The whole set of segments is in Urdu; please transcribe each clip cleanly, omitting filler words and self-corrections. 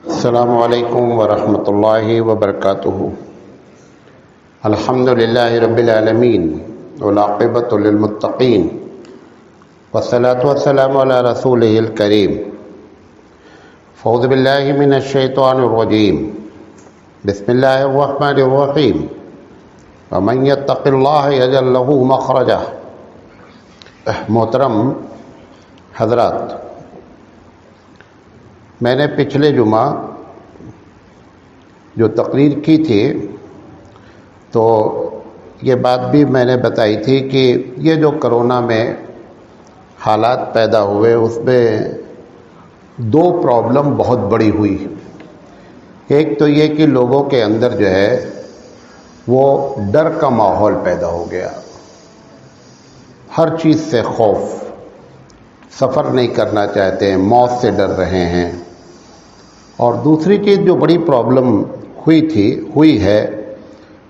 السلام علیکم ورحمۃ اللہ وبرکاتہ۔ الحمد للہ رب العالمین والعاقبۃ للمتقین والصلاۃ والسلام علی رسولہ الکریم۔ اعوذ باللہ من الشیطان الرجیم، بسم اللہ الرحمن الرحیم۔ ومن یتق اللہ یجعل لہ مخرجا۔ محترم حضرات، میں نے پچھلے جمعہ جو تقریر کی تھی تو یہ بات بھی میں نے بتائی تھی کہ یہ جو کرونا میں حالات پیدا ہوئے اس میں دو پرابلم بہت بڑی ہوئی۔ ایک تو یہ کہ لوگوں کے اندر جو ہے وہ ڈر کا ماحول پیدا ہو گیا، ہر چیز سے خوف، سفر نہیں کرنا چاہتے ہیں، موت سے ڈر رہے ہیں۔ اور دوسری چیز جو بڑی پرابلم ہوئی ہے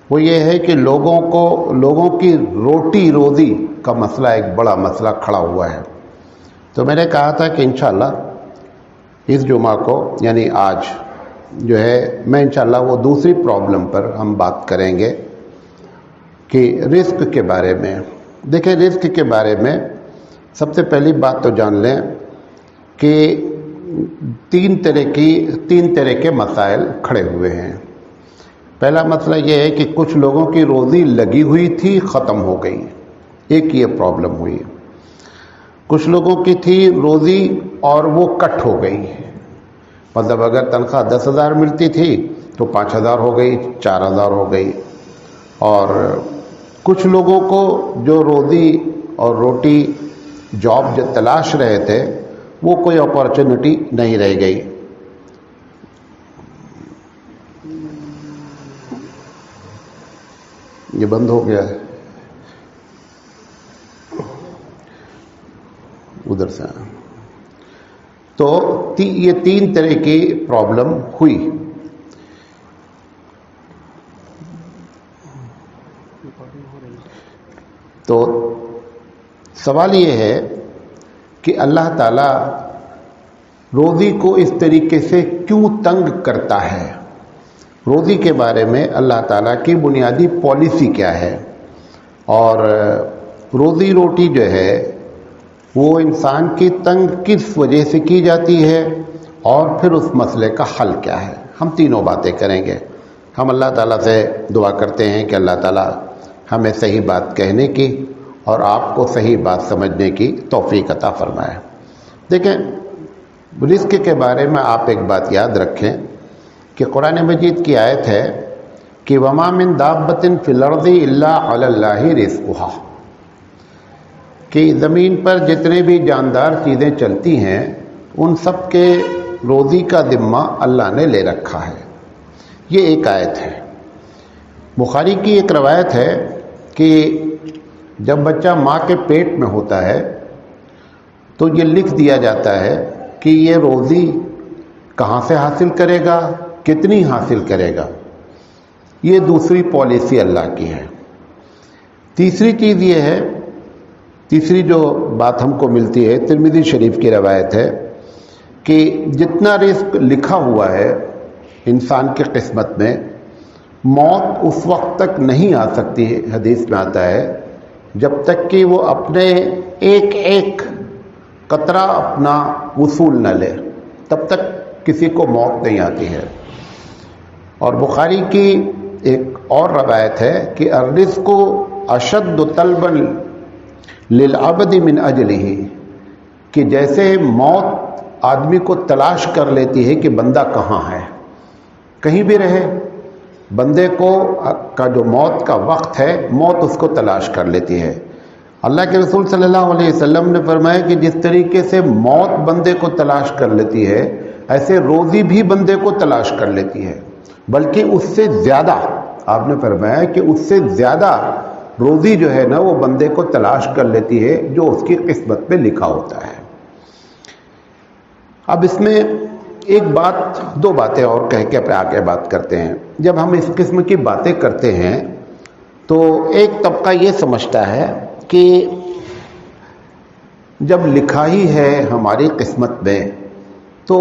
وہ یہ ہے کہ لوگوں کی روٹی روزی کا مسئلہ ایک بڑا مسئلہ کھڑا ہوا ہے۔ تو میں نے کہا تھا کہ انشاءاللہ اس جمعہ کو یعنی آج جو ہے میں انشاءاللہ وہ دوسری پرابلم پر ہم بات کریں گے کہ رزق کے بارے میں۔ دیکھیں، رزق کے بارے میں سب سے پہلی بات تو جان لیں کہ تین طرح کے مسائل کھڑے ہوئے ہیں۔ پہلا مسئلہ یہ ہے کہ کچھ لوگوں کی روزی لگی ہوئی تھی، ختم ہو گئی، ایک یہ پرابلم ہوئی۔ کچھ لوگوں کی تھی روزی اور وہ کٹ ہو گئی، مطلب اگر تنخواہ 10,000 ملتی تھی تو 5,000 ہو گئی، 4,000 ہو گئی۔ اور کچھ لوگوں کو جو روزی اور روٹی جاب جو تلاش رہے تھے وہ کوئی اپارچونٹی نہیں رہ گئی۔ یہ بند ہو گیا ہے ادھر سے۔ تو یہ تین طرح کی پرابلم ہوئی۔ تو سوال یہ ہے کہ اللہ تعالیٰ روزی کو اس طریقے سے کیوں تنگ کرتا ہے؟ روزی کے بارے میں اللہ تعالیٰ کی بنیادی پالیسی کیا ہے؟ اور روزی روٹی جو ہے وہ انسان کی تنگ کس وجہ سے کی جاتی ہے، اور پھر اس مسئلے کا حل کیا ہے؟ ہم تینوں باتیں کریں گے۔ ہم اللہ تعالیٰ سے دعا کرتے ہیں کہ اللہ تعالیٰ ہمیں صحیح بات کہنے کی اور آپ کو صحیح بات سمجھنے کی توفیق عطا فرمائے۔ دیکھیں، رزق کے بارے میں آپ ایک بات یاد رکھیں کہ قرآن مجید کی آیت ہے کہ وَمَا مِن دَابَّةٍ فِي الْأَرْضِ إِلَّا عَلَى اللَّهِ رِزْقُهَا، کہ زمین پر جتنے بھی جاندار چیزیں چلتی ہیں ان سب کے روزی کا ذمہ اللہ نے لے رکھا ہے۔ یہ ایک آیت ہے۔ بخاری کی ایک روایت ہے کہ جب بچہ ماں کے پیٹ میں ہوتا ہے تو یہ لکھ دیا جاتا ہے کہ یہ روزی کہاں سے حاصل کرے گا، کتنی حاصل کرے گا۔ یہ دوسری پالیسی اللہ کی ہے۔ تیسری چیز یہ ہے، تیسری جو بات ہم کو ملتی ہے، ترمذی شریف کی روایت ہے کہ جتنا رزق لکھا ہوا ہے انسان کی قسمت میں، موت اس وقت تک نہیں آ سکتی ہے، حدیث میں آتا ہے، جب تک کہ وہ اپنے ایک ایک قطرہ اپنا وصول نہ لے، تب تک کسی کو موت نہیں آتی ہے۔ اور بخاری کی ایک اور روایت ہے کہ الرزق اشد طلبا للعبد من اجلہ، کہ جیسے موت آدمی کو تلاش کر لیتی ہے کہ بندہ کہاں ہے، کہیں بھی رہے، بندے کا جو موت کا وقت ہے موت اس کو تلاش کر لیتی ہے۔ اللہ کے رسول صلی اللہ علیہ وسلم نے فرمایا کہ جس طریقے سے موت بندے کو تلاش کر لیتی ہے ایسے روزی بھی بندے کو تلاش کر لیتی ہے، بلکہ اس سے زیادہ، آپ نے فرمایا کہ اس سے زیادہ روزی جو ہے نا وہ بندے کو تلاش کر لیتی ہے جو اس کی قسمت میں لکھا ہوتا ہے۔ اب اس میں ایک بات، دو باتیں اور کہہ کے آگے بات کرتے ہیں۔ جب ہم اس قسم کی باتیں کرتے ہیں تو ایک طبقہ یہ سمجھتا ہے کہ جب لکھا ہی ہے ہماری قسمت میں تو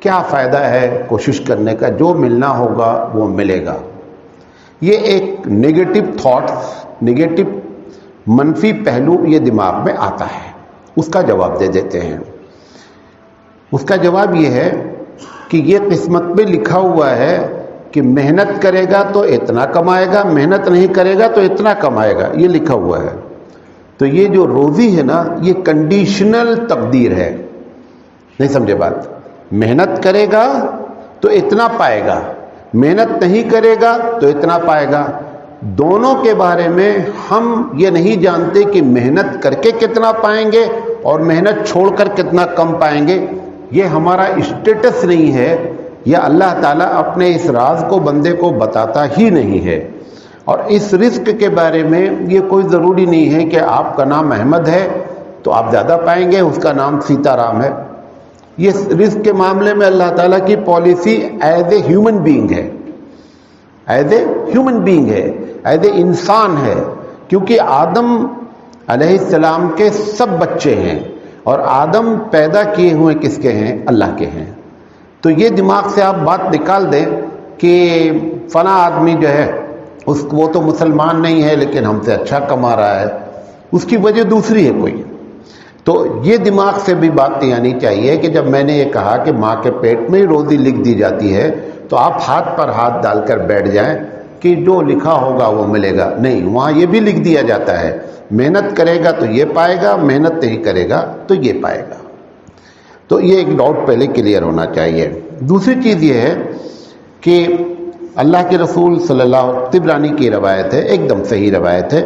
کیا فائدہ ہے کوشش کرنے کا، جو ملنا ہوگا وہ ملے گا. یہ ایک نیگیٹو تھاٹس، نیگیٹو منفی پہلو یہ دماغ میں آتا ہے. اس کا جواب دے دیتے ہیں. اس کا جواب یہ ہے کہ یہ قسمت میں لکھا ہوا ہے کہ محنت کرے گا تو اتنا کمائے گا، محنت نہیں کرے گا تو اتنا کمائے گا، یہ لکھا ہوا ہے. تو یہ جو روزی ہے نا، یہ کنڈیشنل تقدیر ہے. نہیں سمجھے بات؟ محنت کرے گا تو اتنا پائے گا، محنت نہیں کرے گا تو اتنا پائے گا. دونوں کے بارے میں ہم یہ نہیں جانتے کہ محنت کر کے کتنا پائیں گے اور محنت چھوڑ کر کتنا کم پائیں گے. یہ ہمارا اسٹیٹس نہیں ہے، یا اللہ تعالیٰ اپنے اس راز کو بندے کو بتاتا ہی نہیں ہے. اور اس رزق کے بارے میں یہ کوئی ضروری نہیں ہے کہ آپ کا نام احمد ہے تو آپ زیادہ پائیں گے، اس کا نام سیتا رام ہے. یہ رزق کے معاملے میں اللہ تعالیٰ کی policy as a human being ہے، ایز اے ہیومن بینگ ہے، ایز اے انسان ہے. کیونکہ آدم علیہ السلام کے سب بچے ہیں، اور آدم پیدا کیے ہوئے کس کے ہیں؟ اللہ کے ہیں. تو یہ دماغ سے آپ بات نکال دیں کہ فلاں آدمی جو ہے وہ تو مسلمان نہیں ہے لیکن ہم سے اچھا کما رہا ہے، اس کی وجہ دوسری ہے کوئی. تو یہ دماغ سے بھی بات نہیں آنی چاہیے کہ جب میں نے یہ کہا کہ ماں کے پیٹ میں ہی روزی لکھ دی جاتی ہے تو آپ ہاتھ پر ہاتھ ڈال کر بیٹھ جائیں کہ جو لکھا ہوگا وہ ملے گا. نہیں، وہاں یہ بھی لکھ دیا جاتا ہے محنت کرے گا تو یہ پائے گا، محنت نہیں کرے گا تو یہ پائے گا. تو یہ ایک ڈاؤٹ پہلے کلیئر ہونا چاہیے. دوسری چیز یہ ہے کہ اللہ کے رسول صلی اللہ علیہ وسلم، طبرانی کی روایت ہے، ایک دم صحیح روایت ہے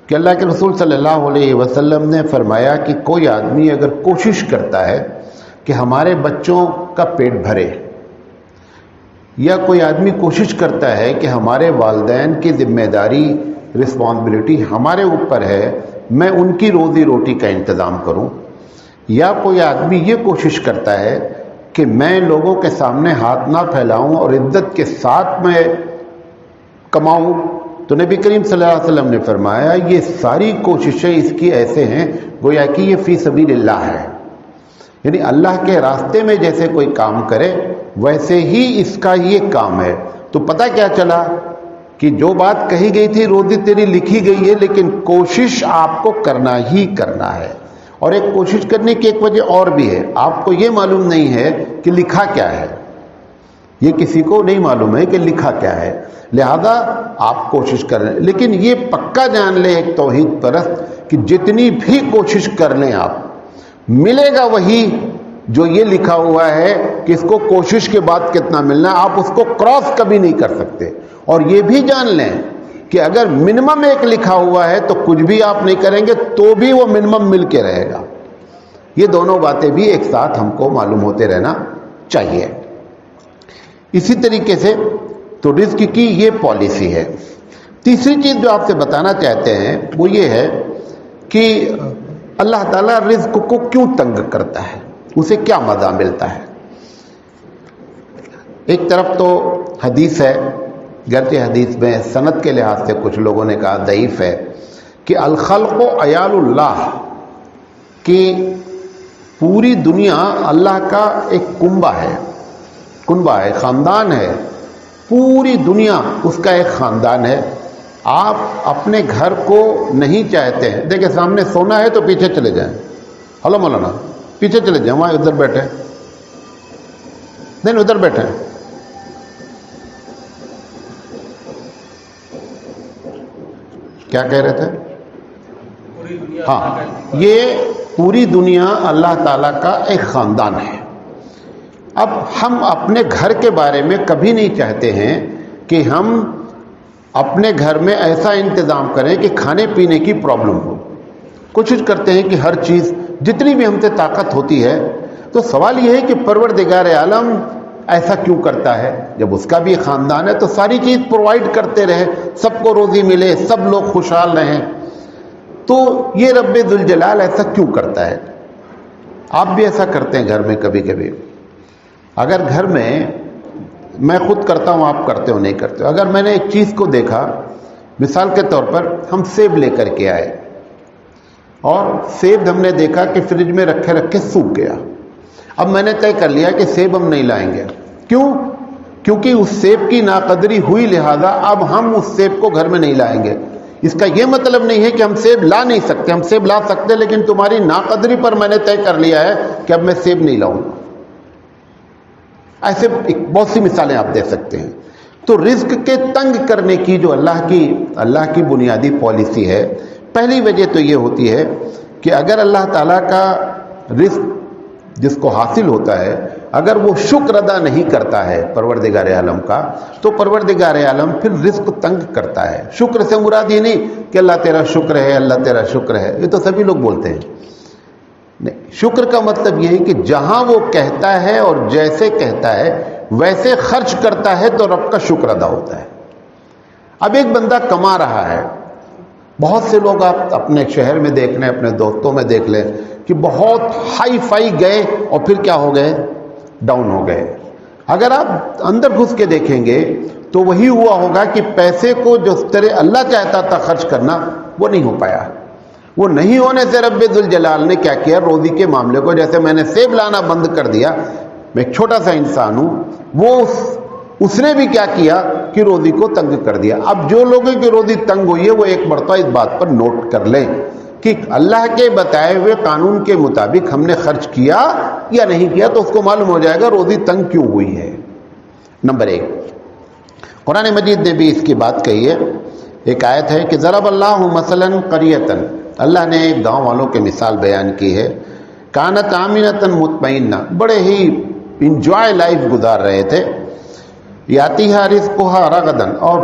کہ اللہ کے رسول صلی اللہ علیہ وسلم نے فرمایا کہ کوئی آدمی اگر کوشش کرتا ہے کہ ہمارے بچوں کا پیٹ بھرے، یا کوئی آدمی کوشش کرتا ہے کہ ہمارے والدین کی ذمہ داری، رسپانسبلٹی ہمارے اوپر ہے، میں ان کی روزی روٹی کا انتظام کروں، یا کوئی آدمی یہ کوشش کرتا ہے کہ میں لوگوں کے سامنے ہاتھ نہ پھیلاؤں اور عزت کے ساتھ میں کماؤں، تو نبی کریم صلی اللہ علیہ وسلم نے فرمایا یہ ساری کوششیں اس کی ایسے ہیں گویا کہ یہ فی سبیل اللہ ہے. یعنی اللہ کے راستے میں جیسے کوئی کام کرے ویسے ہی اس کا یہ کام ہے. تو پتہ کیا چلا کہ جو بات کہی گئی تھی روزی تیری لکھی گئی ہے، لیکن کوشش آپ کو کرنا ہی کرنا ہے. اور ایک کوشش کرنے کی ایک وجہ اور بھی ہے، آپ کو یہ معلوم نہیں ہے کہ لکھا کیا ہے، یہ کسی کو نہیں معلوم ہے کہ لکھا کیا ہے، لہذا آپ کوشش کر رہے ہیں. لیکن یہ پکا جان لیں ایک توحید پرست کہ جتنی بھی کوشش کر لیں آپ، ملے گا وہی جو یہ لکھا ہوا ہے کہ اس کو کوشش کے بعد کتنا ملنا ہے، آپ اس کو کراس کبھی نہیں کر سکتے. اور یہ بھی جان لیں کہ اگر منیمم ایک لکھا ہوا ہے تو کچھ بھی آپ نہیں کریں گے تو بھی وہ منیمم مل کے رہے گا. یہ دونوں باتیں بھی ایک ساتھ ہم کو معلوم ہوتے رہنا چاہیے. اسی طریقے سے تو رزق کی یہ پالیسی ہے. تیسری چیز جو آپ سے بتانا چاہتے ہیں وہ یہ ہے کہ اللہ تعالیٰ رزق کو کیوں تنگ کرتا ہے، اسے کیا مزہ ملتا ہے. ایک طرف تو حدیث ہے، گرچہ حدیث میں سند کے لحاظ سے کچھ لوگوں نے کہا ضعیف ہے، کہ الخلق عیال اللہ، کہ پوری دنیا اللہ کا ایک کنبہ ہے، خاندان ہے. پوری دنیا اس کا ایک خاندان ہے. آپ اپنے گھر کو نہیں چاہتے ہیں. دیکھیں سامنے سونا ہے تو پیچھے چلے جائیں. ہلو مولانا، پیچھے چلے جائیں، وہاں ادھر بیٹھے، نہیں ادھر بیٹھے. کیا کہہ رہے تھے؟ ہاں، یہ پوری دنیا اللہ تعالیٰ کا ایک خاندان ہے. اب ہم اپنے گھر کے بارے میں کبھی نہیں چاہتے ہیں کہ ہم اپنے گھر میں ایسا انتظام کریں کہ کھانے پینے کی پرابلم ہو. کوشش کرتے ہیں کہ ہر چیز جتنی بھی ہم سے طاقت ہوتی ہے. تو سوال یہ ہے کہ پروردگار عالم ایسا کیوں کرتا ہے؟ جب اس کا بھی خاندان ہے تو ساری چیز پرووائڈ کرتے رہے، سب کو روزی ملے، سب لوگ خوشحال رہیں. تو یہ رب ذوالجلال ایسا کیوں کرتا ہے؟ آپ بھی ایسا کرتے ہیں گھر میں کبھی کبھی. اگر گھر میں خود کرتا ہوں، آپ کرتے ہو نہیں کرتے ہو. اگر میں نے ایک چیز کو دیکھا، مثال کے طور پر ہم سیب لے کر کے آئے اور سیب ہم نے دیکھا کہ فریج میں رکھے سوکھ گیا. اب میں نے طے کر لیا کہ سیب ہم نہیں لائیں گے. کیوں؟ کیونکہ اس سیب کی ناقدری ہوئی، لہذا اب ہم اس سیب کو گھر میں نہیں لائیں گے. اس کا یہ مطلب نہیں ہے کہ ہم سیب لا نہیں سکتے، ہم سیب لا سکتے، لیکن تمہاری ناقدری پر میں نے طے کر لیا ہے کہ اب میں سیب نہیں لاؤں. ایسے بہت سی مثالیں آپ دے سکتے ہیں. تو رزق کے تنگ کرنے کی جو اللہ کی بنیادی پالیسی ہے، پہلی وجہ تو یہ ہوتی ہے کہ اگر اللہ تعالیٰ کا رزق جس کو حاصل ہوتا ہے اگر وہ شکر ادا نہیں کرتا ہے پروردگار عالم کا، تو پروردگار عالم پھر رزق تنگ کرتا ہے. شکر سے مراد یہ نہیں کہ اللہ تیرا شکر ہے، اللہ تیرا شکر ہے، یہ تو سبھی لوگ بولتے ہیں. نہیں، شکر کا مطلب یہ ہے کہ جہاں وہ کہتا ہے اور جیسے کہتا ہے ویسے خرچ کرتا ہے تو رب کا شکر ادا ہوتا ہے. اب ایک بندہ کما رہا ہے، بہت سے لوگ آپ اپنے شہر میں دیکھ لیں، اپنے دوستوں میں دیکھ لیں کہ بہت ہائی فائی گئے اور پھر کیا ہو گئے؟ ڈاؤن ہو گئے. اگر آپ اندر گھس کے دیکھیں گے تو وہی ہوا ہوگا کہ پیسے کو جو طرح اللہ چاہتا تھا خرچ کرنا وہ نہیں ہو پایا. وہ نہیں ہونے سے رب ذوالجلال نے کیا کیا؟ روزی کے معاملے کو، جیسے میں نے سیب لانا بند کر دیا، میں ایک چھوٹا سا انسان ہوں، وہ اس نے بھی کیا کیا کہ روزی کو تنگ کر دیا. اب جو لوگوں کی روزی تنگ ہوئی ہے وہ ایک مرتبہ اس بات پر نوٹ کر لیں کہ اللہ کے بتائے ہوئے قانون کے مطابق ہم نے خرچ کیا یا نہیں کیا، تو اس کو معلوم ہو جائے گا روزی تنگ کیوں ہوئی ہے. نمبر 1، قرآن مجید نے بھی اس کی بات کہی ہے. ایک آیت ہے کہ ضرب اللہ مثلا قریۃ، اللہ نے ایک گاؤں والوں کی مثال بیان کی ہے. کانت آمنۃ مطمئنہ، بڑے ہی انجوائے لائف گزار رہے تھے. یاتیہا رزقہا رغدن، اور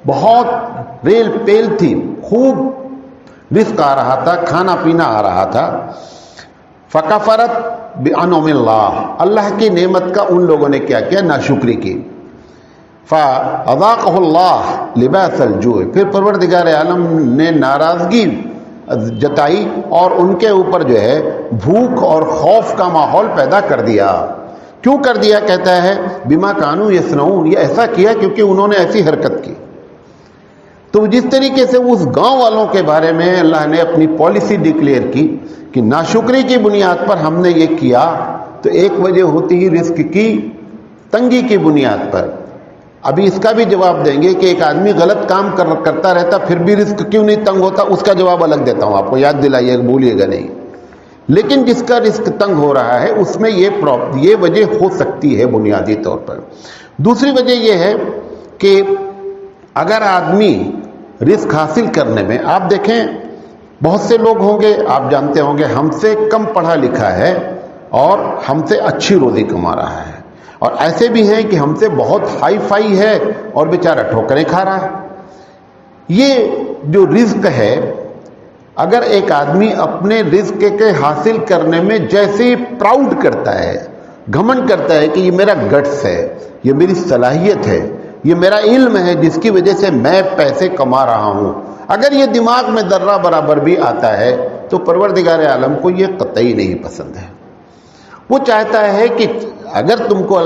بہت ریل پیل تھی، خوب رزق آ رہا تھا، کھانا پینا آ رہا تھا. فکفرت بانعم اللہ، اللہ کی نعمت کا ان لوگوں نے کیا کیا؟ ناشکری کی. فاذاقہ اللہ لباس الجوع، پھر پروردگار عالم نے ناراضگی جتائی اور ان کے اوپر جو ہے بھوک اور خوف کا ماحول پیدا کر دیا. کیوں کر دیا؟ کہتا ہے بما کانوا یصنعون، یہ ایسا کیا کیونکہ انہوں نے ایسی حرکت کی. تو جس طریقے سے اس گاؤں والوں کے بارے میں اللہ نے اپنی پالیسی ڈکلیئر کی کہ ناشکری کی بنیاد پر ہم نے یہ کیا، تو ایک وجہ ہوتی ہی رزق کی تنگی کی بنیاد پر. ابھی اس کا بھی جواب دیں گے کہ ایک آدمی غلط کام کرتا رہتا پھر بھی رزق کیوں نہیں تنگ ہوتا، اس کا جواب الگ دیتا ہوں، آپ کو یاد دلائیے، بھولیے گا نہیں. لیکن جس کا رزق تنگ ہو رہا ہے اس میں یہ وجہ ہو سکتی ہے بنیادی طور پر. دوسری وجہ یہ ہے کہ اگر آدمی رزق حاصل کرنے میں، آپ دیکھیں بہت سے لوگ ہوں گے، آپ جانتے ہوں گے، ہم سے کم پڑھا لکھا ہے اور ہم سے اچھی روزی کما رہا ہے، اور ایسے بھی ہیں کہ ہم سے بہت ہائی فائی ہے اور بیچارہ ٹھوکریں کھا رہا ہے. یہ جو رزق ہے، اگر ایک آدمی اپنے رزق کے حاصل کرنے میں جیسے ہی پراؤڈ کرتا ہے، گھمنڈ کرتا ہے کہ یہ میرا گٹس ہے، یہ میری صلاحیت ہے، یہ میرا علم ہے جس کی وجہ سے میں پیسے کما رہا ہوں، اگر یہ دماغ میں ذرہ برابر بھی آتا ہے تو پروردگار عالم کو یہ قطعی نہیں پسند ہے. وہ چاہتا ہے کہ اگر تم کو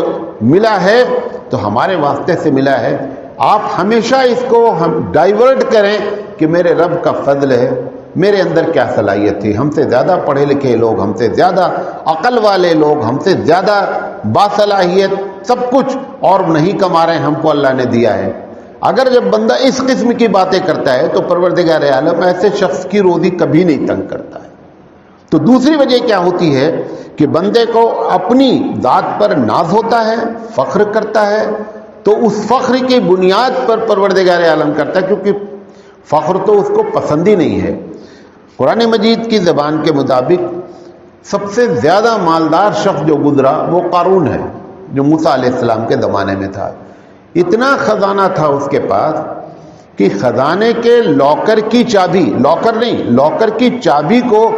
ملا ہے تو ہمارے واسطے سے ملا ہے، آپ ہمیشہ اس کو ہم ڈائیورٹ کریں کہ میرے رب کا فضل ہے، میرے اندر کیا صلاحیت تھی، ہم سے زیادہ پڑھے لکھے لوگ، ہم سے زیادہ عقل والے لوگ، ہم سے زیادہ باصلاحیت سب کچھ اور نہیں کما رہے، ہم کو اللہ نے دیا ہے. اگر جب بندہ اس قسم کی باتیں کرتا ہے تو پروردگار عالم ایسے شخص کی روزی کبھی نہیں تنگ کرتا ہے. تو دوسری وجہ کیا ہوتی ہے کہ بندے کو اپنی ذات پر ناز ہوتا ہے، فخر کرتا ہے، تو اس فخر کی بنیاد پر پروردگار عالم کرتا ہے، کیونکہ فخر تو اس کو پسند ہی نہیں ہے. قرآن مجید کی زبان کے مطابق سب سے زیادہ مالدار شخص جو گزرا وہ قارون ہے، جو موسیٰ علیہ السلام کے زمانے میں تھا. اتنا خزانہ تھا اس کے پاس کہ خزانے کے لاکر کی چابی، لاکر کی چابی کو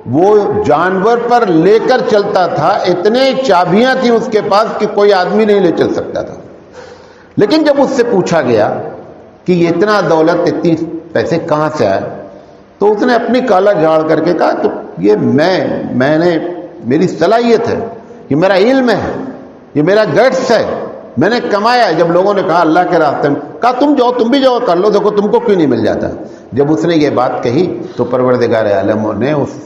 وہ جانور پر لے کر چلتا تھا. اتنے چابیاں تھیں اس کے پاس کہ کوئی آدمی نہیں لے چل سکتا تھا. لیکن جب اس سے پوچھا گیا کہ یہ اتنا دولت، اتنی پیسے کہاں سے آئے، تو اس نے اپنی کالا جھاڑ کر کے کہا کہ یہ میں نے، میری صلاحیت ہے، یہ میرا علم ہے، یہ میرا گٹس ہے، میں نے کمایا. جب لوگوں نے کہا اللہ کے راستے میں، کہا تم جاؤ، تم بھی جاؤ کر لو، دیکھو تم کو کیوں نہیں مل جاتا. جب اس نے یہ بات کہی تو پروردگار عالم نے اس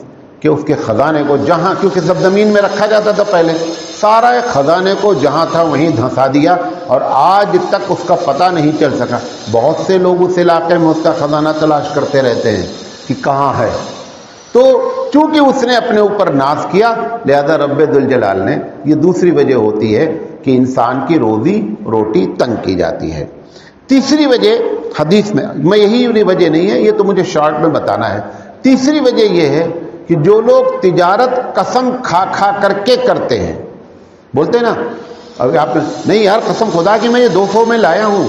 کہ اس کے خزانے کو جہاں، کیونکہ سب زمین میں رکھا جاتا تھا پہلے، سارا خزانے کو جہاں تھا وہیں دھنسا دیا اور آج تک اس کا پتہ نہیں چل سکا۔ بہت سے لوگ اس علاقے میں اس کا خزانہ تلاش کرتے رہتے ہیں کہ کہاں ہے۔ تو چونکہ اس نے اپنے اوپر ناز کیا، لہذا رب ذوالجلال نے، یہ دوسری وجہ ہوتی ہے کہ انسان کی روزی روٹی تنگ کی جاتی ہے۔ تیسری وجہ حدیث میں یہی وجہ نہیں ہے، یہ تو مجھے شارٹ میں بتانا ہے۔ تیسری وجہ یہ ہے کہ جو لوگ تجارت قسم کھا کھا کر کے کرتے ہیں، بولتے ہیں نا ابھی آپ نے، نہیں یار قسم خدا کی میں یہ 200 میں لایا ہوں،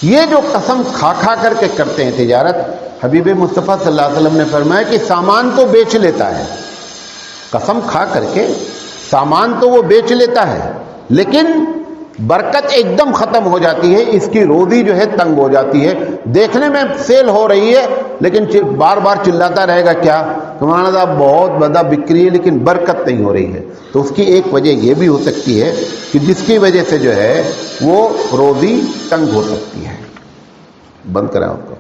یہ جو قسم کھا کھا کر کے کرتے ہیں تجارت، حبیب مصطفیٰ صلی اللہ علیہ وسلم نے فرمایا کہ سامان تو بیچ لیتا ہے، قسم کھا کر کے سامان تو وہ بیچ لیتا ہے، لیکن برکت ایک دم ختم ہو جاتی ہے، اس کی روزی جو ہے تنگ ہو جاتی ہے۔ دیکھنے میں سیل ہو رہی ہے لیکن بار بار چلاتا رہے گا کیا تمہارا صاحب بہت بڑا بکری ہے لیکن برکت نہیں ہو رہی ہے۔ تو اس کی ایک وجہ یہ بھی ہو سکتی ہے کہ جس کی وجہ سے جو ہے وہ روزی تنگ ہو سکتی ہے۔ بند کریں آپ کو۔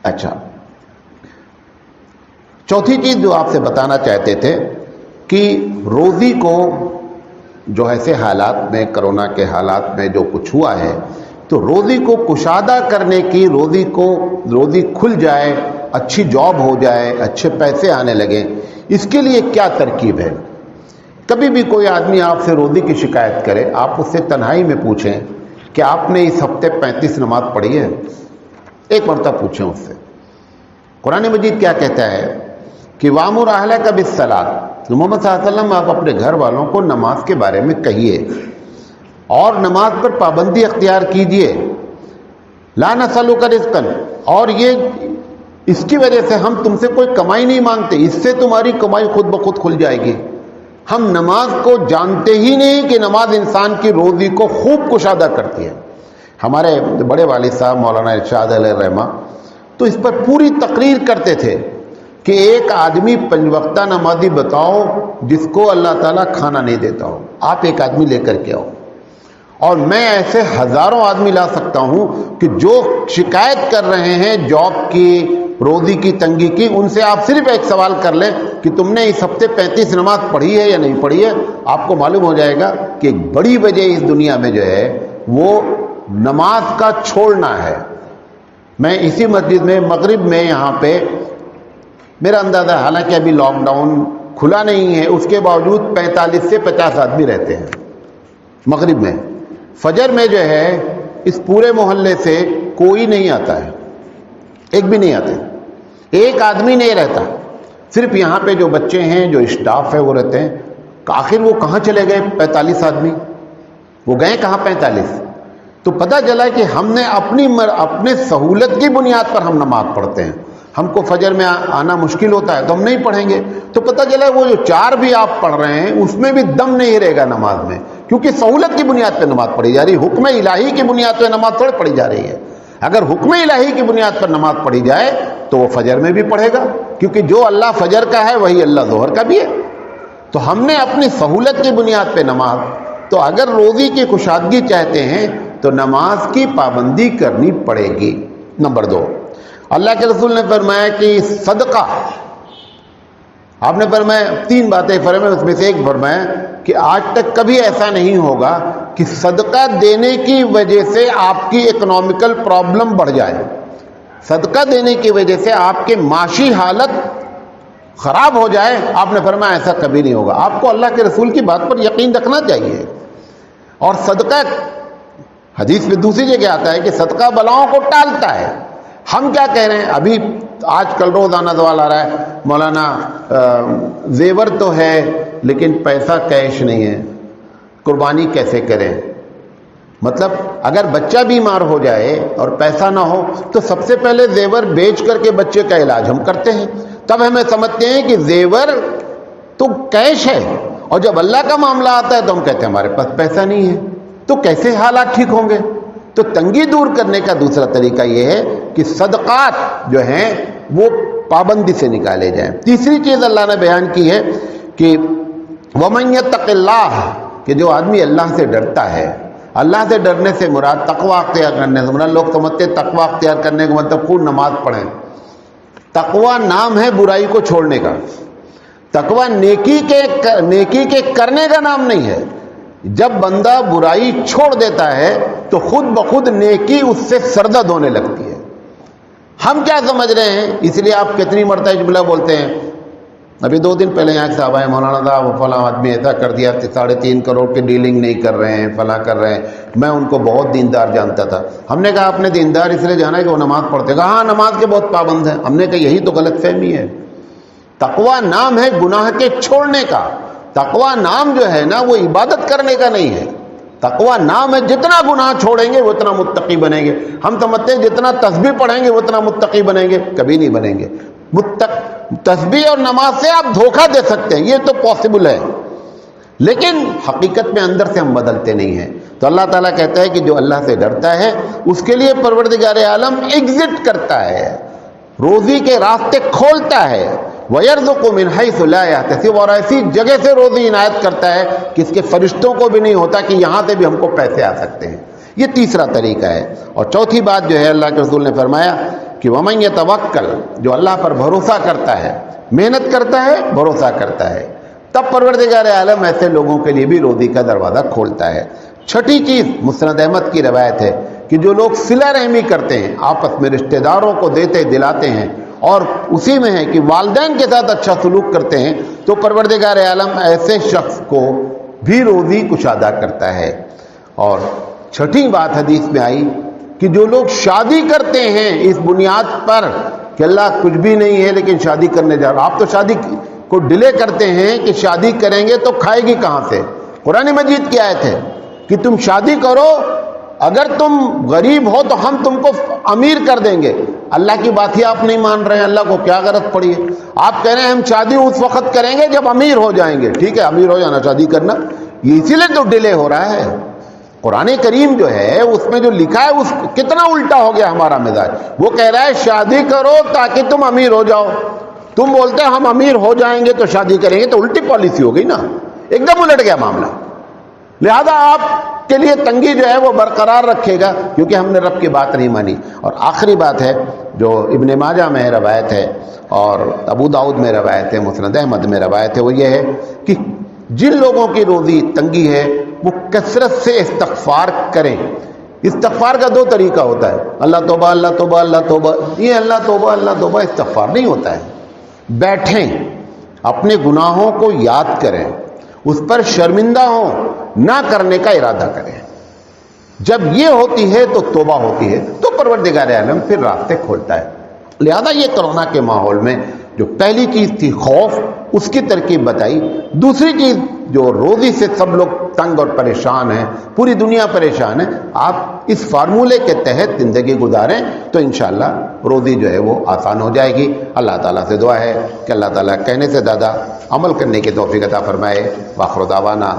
اچھا، چوتھی چیز جو آپ سے بتانا چاہتے تھے کہ روزی کو جو ایسے حالات میں، کرونا کے حالات میں جو کچھ ہوا ہے، تو روزی کو کشادہ کرنے کی، روزی کھل جائے، اچھی جاب ہو جائے، اچھے پیسے آنے لگیں، اس کے لیے کیا ترکیب ہے؟ کبھی بھی کوئی آدمی آپ سے روزی کی شکایت کرے، آپ اس سے تنہائی میں پوچھیں کہ آپ نے اس ہفتے 35 نماز پڑھی ہے؟ ایک مرتبہ پوچھیں اس سے۔ قرآن مجید کیا کہتا ہے کہ وَأْمُرْ أَهْلَكَ بِالصَّلَاةِ، محمد صلی اللہ علیہ وسلم آپ اپنے گھر والوں کو نماز کے بارے میں کہیے اور نماز پر پابندی اختیار کیجئے۔ لَا نَسْأَلُكَ رِزْقًا، اور یہ اس کی وجہ سے ہم تم سے کوئی کمائی نہیں مانگتے، اس سے تمہاری کمائی خود بخود کھل جائے گی۔ ہم نماز کو جانتے ہی نہیں کہ نماز انسان کی روزی کو خوب کشادہ کرتی ہے۔ ہمارے بڑے والد صاحب مولانا ارشاد علیہ الرحمہ تو اس پر پوری تقریر کرتے تھے کہ ایک آدمی 5 وقتہ نمازی بتاؤ جس کو اللہ تعالیٰ کھانا نہیں دیتا ہو، آپ ایک آدمی لے کر کے آؤ، اور میں ایسے ہزاروں آدمی لا سکتا ہوں کہ جو شکایت کر رہے ہیں جاب کی، روزی کی تنگی کی، ان سے آپ صرف ایک سوال کر لیں کہ تم نے اس ہفتے 35 نماز پڑھی ہے یا نہیں پڑھی ہے، آپ کو معلوم ہو جائے گا کہ ایک بڑی وجہ اس دنیا میں جو ہے وہ نماز کا چھوڑنا ہے۔ میں اسی مسجد میں مغرب میں یہاں پہ میرا اندازہ، حالانکہ ابھی لاک ڈاؤن کھلا نہیں ہے، اس کے باوجود 45 سے 50 آدمی رہتے ہیں مغرب میں۔ فجر میں جو ہے اس پورے محلے سے کوئی نہیں آتا ہے، ایک بھی نہیں آتے، ایک آدمی نہیں رہتا، صرف یہاں پہ جو بچے ہیں، جو اسٹاف ہے وہ رہتے ہیں۔ آخر وہ کہاں چلے گئے 45 آدمی؟ وہ گئے کہاں 45؟ تو پتہ چلا کہ ہم نے اپنے سہولت کی بنیاد پر ہم نماز پڑھتے ہیں۔ ہم کو فجر میں آنا مشکل ہوتا ہے تو ہم نہیں پڑھیں گے، تو پتہ چلا وہ جو 4 بھی آپ پڑھ رہے ہیں اس میں بھی دم نہیں رہے گا نماز میں، کیونکہ سہولت کی بنیاد پہ نماز پڑھی جا رہی ہے، حکم الہی کی بنیاد پہ نماز تھوڑی پڑھی جا رہی ہے۔ اگر حکم الہی کی بنیاد پر نماز پڑھی جائے تو وہ فجر میں بھی پڑھے گا، کیونکہ جو اللہ فجر کا ہے وہی اللہ ظہر کا بھی ہے۔ تو ہم نے اپنی سہولت کی بنیاد پہ نماز، تو اگر روزی کی کشادگی چاہتے ہیں تو نماز کی پابندی کرنی پڑے گی۔ نمبر 2، اللہ کے رسول نے فرمایا کہ صدقہ، آپ نے فرمایا 3 باتیں فرمایا، اس میں سے ایک فرمایا کہ آج تک کبھی ایسا نہیں ہوگا کہ صدقہ دینے کی وجہ سے آپ کی اکنامیکل پرابلم بڑھ جائے، صدقہ دینے کی وجہ سے آپ کے معاشی حالت خراب ہو جائے۔ آپ نے فرمایا ایسا کبھی نہیں ہوگا۔ آپ کو اللہ کے رسول کی بات پر یقین رکھنا چاہیے۔ اور صدقہ، حدیث میں دوسری جگہ آتا ہے کہ صدقہ بلاؤں کو ٹالتا ہے۔ ہم کیا کہہ رہے ہیں؟ ابھی آج کل روزانہ سوال آ رہا ہے، مولانا زیور تو ہے لیکن پیسہ کیش نہیں ہے، قربانی کیسے کریں؟ مطلب اگر بچہ بیمار ہو جائے اور پیسہ نہ ہو تو سب سے پہلے زیور بیچ کر کے بچے کا علاج ہم کرتے ہیں، تب ہمیں سمجھتے ہیں کہ زیور تو کیش ہے، اور جب اللہ کا معاملہ آتا ہے تو ہم کہتے ہیں ہمارے پاس پیسہ نہیں ہے۔ تو کیسے حالات ٹھیک ہوں گے؟ تو تنگی دور کرنے کا دوسرا طریقہ یہ ہے کہ صدقات جو ہیں وہ پابندی سے نکالے جائیں۔ تیسری چیز اللہ نے بیان کی ہے کہ وَمَن يَتَّقِ اللَّهَ، کہ جو آدمی اللہ سے ڈرتا ہے، اللہ سے ڈرنے سے مراد تقوی اختیار کرنے سے مراد، لوگ سمجھتے تقوی اختیار کرنے کا مطلب خوب نماز پڑھیں، تقوی نام ہے برائی کو چھوڑنے کا، تقوی نیکی کے کرنے کا نام نہیں ہے۔ جب بندہ برائی چھوڑ دیتا ہے تو خود بخود نیکی اس سے سرزد ہونے لگتی ہے۔ ہم کیا سمجھ رہے ہیں؟ اس لیے آپ کتنی مرتبہ جملہ بولتے ہیں، ابھی 2 دن پہلے یہاں صاحب آئے، مولانا صاحب فلاں آدمی ایسا کر دیا، 3.5 کروڑ کی ڈیلنگ نہیں کر رہے ہیں، فلاں کر رہے ہیں، میں ان کو بہت دیندار جانتا تھا۔ ہم نے کہا آپ نے دیندار اس لیے جانا ہے کہ وہ نماز پڑھتے، کہا ہاں نماز کے بہت پابند ہیں۔ ہم نے کہا یہی تو غلط فہمی ہے۔ تقوی نام ہے گناہ کے چھوڑنے کا، تقوی نام جو ہے نا وہ عبادت کرنے کا نہیں ہے۔ تقوی نام ہے جتنا گناہ چھوڑیں گے وہ اتنا متقی بنیں گے۔ ہم سمجھتے ہیں جتنا تسبیح پڑھیں گے وہ اتنا متقی بنیں گے، کبھی نہیں بنیں گے۔ تسبیح اور نماز سے آپ دھوکہ دے سکتے ہیں، یہ تو پاسبل ہے، لیکن حقیقت میں اندر سے ہم بدلتے نہیں ہیں۔ تو اللہ تعالیٰ کہتا ہے کہ جو اللہ سے ڈرتا ہے اس کے لیے پروردگار عالم ایگزٹ کرتا ہے، روزی کے راستے کھولتا ہے، وَيَرْزُقُ مِنْ حَيْثُ لَا يَحْتَسِبُ، اور ایسی جگہ سے روزی عنایت کرتا ہے کہ اس کے فرشتوں کو بھی نہیں ہوتا کہ یہاں سے بھی ہم کو پیسے آ سکتے ہیں۔ یہ تیسرا طریقہ ہے۔ اور چوتھی بات جو ہے اللہ کے رسول نے فرمایا کہ وَمَنْ يَتَوَكَّلْ، جو اللہ پر بھروسہ کرتا ہے، محنت کرتا ہے، بھروسہ کرتا ہے، تب پروردگار عالم ایسے لوگوں کے لیے بھی روزی کا دروازہ کھولتا ہے۔ چھٹی چیز مسند احمد کی روایت ہے کہ جو لوگ صلہ رحمی کرتے ہیں، آپس میں رشتہ داروں کو دیتے دلاتے ہیں، اور اسی میں ہے کہ والدین کے ساتھ اچھا سلوک کرتے ہیں، تو پروردگار عالم ایسے شخص کو بھی روزی کشادہ کرتا ہے۔ اور چھٹی بات حدیث میں آئی کہ جو لوگ شادی کرتے ہیں اس بنیاد پر کہ اللہ کچھ بھی نہیں ہے لیکن شادی کرنے جا رہا، آپ تو شادی کو ڈیلے کرتے ہیں کہ شادی کریں گے تو کھائے گی کہاں سے؟ قرآن مجید کی آیت ہے کہ تم شادی کرو، اگر تم غریب ہو تو ہم تم کو امیر کر دیں گے۔ اللہ کی بات ہی آپ نہیں مان رہے ہیں، اللہ کو کیا غرض پڑی ہے؟ آپ کہہ رہے ہیں ہم شادی اس وقت کریں گے جب امیر ہو جائیں گے۔ ٹھیک ہے، امیر ہو جانا، شادی کرنا، یہ اسی لیے تو ڈیلے ہو رہا ہے۔ قرآن کریم جو ہے اس میں جو لکھا ہے اس کتنا الٹا ہو گیا ہمارا مزاج۔ وہ کہہ رہا ہے شادی کرو تاکہ تم امیر ہو جاؤ، تم بولتے ہیں ہم امیر ہو جائیں گے تو شادی کریں گے، تو الٹی پالیسی ہو گئی نا، ایک دم الٹ گیا معاملہ۔ لہذا آپ کے لیے تنگی جو ہے وہ برقرار رکھے گا کیونکہ ہم نے رب کی بات نہیں مانی۔ اور آخری بات ہے جو ابن ماجہ میں روایت ہے اور ابو داؤد میں روایت ہے، مسند احمد میں روایت ہے، وہ یہ ہے کہ جن لوگوں کی روزی تنگی ہے وہ کثرت سے استغفار کریں۔ استغفار کا 2 طریقہ ہوتا ہے، اللہ توبہ اللہ توبہ اللہ توبہ، یہ اللہ توبہ استغفار نہیں ہوتا ہے۔ بیٹھیں، اپنے گناہوں کو یاد کریں، اس پر شرمندہ ہوں، نہ کرنے کا ارادہ کریں۔ جب یہ ہوتی ہے تو توبہ ہوتی ہے، تو پروردگار عالم پھر راستے کھولتا ہے۔ لہذا یہ کرونا کے ماحول میں جو پہلی چیز تھی خوف، اس کی ترکیب بتائی۔ دوسری چیز جو روزی سے سب لوگ تنگ اور پریشان ہیں، پوری دنیا پریشان ہے، آپ اس فارمولے کے تحت زندگی گزاریں تو انشاءاللہ روزی جو ہے وہ آسان ہو جائے گی۔ اللہ تعالیٰ سے دعا ہے کہ اللہ تعالیٰ کہنے سے زیادہ عمل کرنے کی توفیق عطا فرمائے۔ وآخر دعوانا